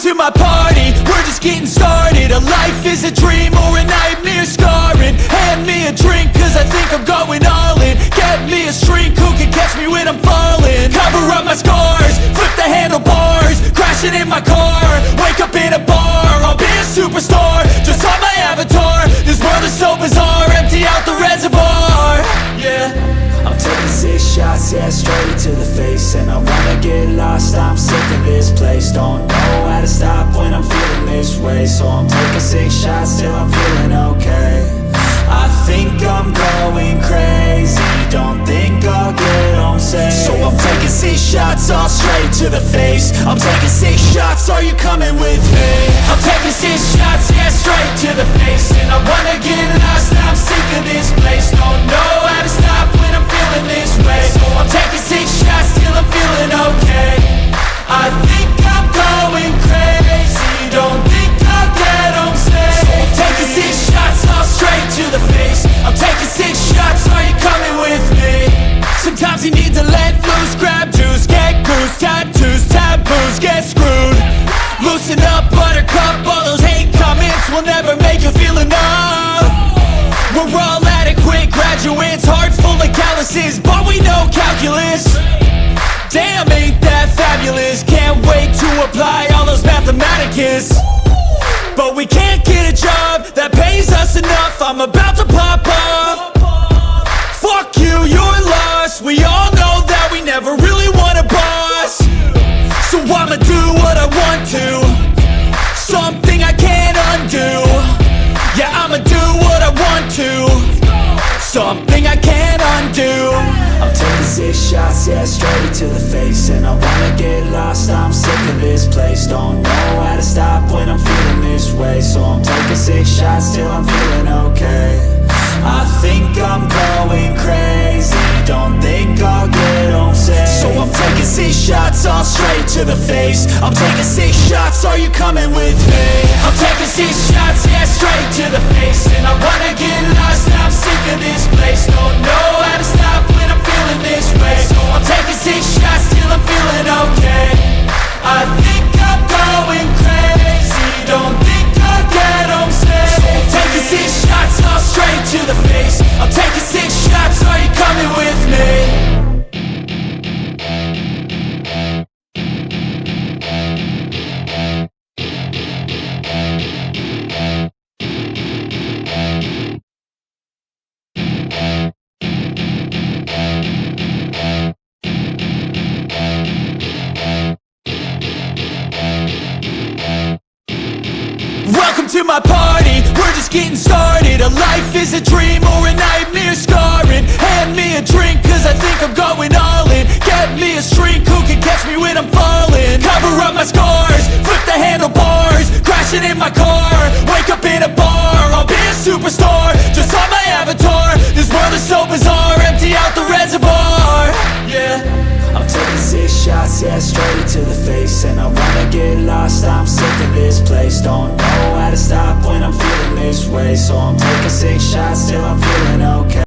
to my party, we're just getting started. A life is a dream or a nightmare scarring. Hand me a drink cause I think I'm going all in. Get me a shrink who can catch me when I'm falling. Cover up my scars, flip the handlebars, crashing in my car, wake up in a bar. I'll be a superstar, just on my avatar. This world is so bizarre, empty out the reservoir. Yeah, I'm taking 6 shots, yeah, straight to the face. And I wanna get lost, I'm sick of this place. Don't know how to stop when I'm feeling this way. So I'm taking 6 shots till I'm feeling okay. I think I'm going crazy, don't think I'll get home safe. So I'm taking 6 shots, all straight to the face. I'm taking 6 shots, are you coming with me? I'm taking 6 shots, yeah, straight to the face. And I wanna get lost, I'm sick of this place. Don't know how to stop when I'm feeling this way. So I'm taking 6 shots till I'm feeling okay. I think I'm going crazy, don't think I'll get home safe. So I'm taking 6 shots, all straight to the face. I'm taking 6 shots, are you coming with me? Sometimes you need to let loose, grab juice, get goose, tattoos, taboos, get screwed. Loosen up, buttercup, all those hate comments will never make you feel enough. We're all adequate graduates, hearts full of calluses, but we know calculus. Damn, ain't that fabulous? Can't wait to apply all those mathematicus. But we can't get a job that pays us enough. I'm about to pop off. Fuck you, you're lost. We all know that we never really want a boss. So I'ma do what I want to, something I can't undo. Yeah, I'ma do what I want to, something I can't undo. I'm taking 6 shots, yeah, straight to the face. And I wanna get lost, I'm sick of this place. Don't know how to stop when I'm feeling this way. So I'm taking 6 shots till I'm feeling okay. I think I'm going crazy, don't think I'll get home safe. So I'm taking 6 shots, all straight to the face. I'm taking 6 shots, are you coming with me? I'm taking 6 shots, yeah, straight to the face. And I wanna get lost, I'm sick of this place. Don't know how to stop when I'm feeling this way. So I'm taking 6 shots till I'm feeling okay. I think I'm going crazy, don't think I'll get home safe. So I'm taking 6 shots, all straight to the face. I'm taking 6 shots, are you coming with me? welcome to my party, we're just getting started. A life is a dream or a nightmare scarring. Hand me a drink cause I think I'm going all in. Get me a shrink who can catch me when I'm falling. Cover up my scars, flip the handlebars, crashing in my car, wake up in a bar. I'll be a superstar, just on my avatar. This world is so bizarre, empty out the reservoir. Yeah, I'm taking 6 shots, yeah, straight to the face. And I wanna get lost, I'm sick of this place. Don't know how to stop when I'm feeling this way. So I'm taking 6 shots till I'm feeling okay.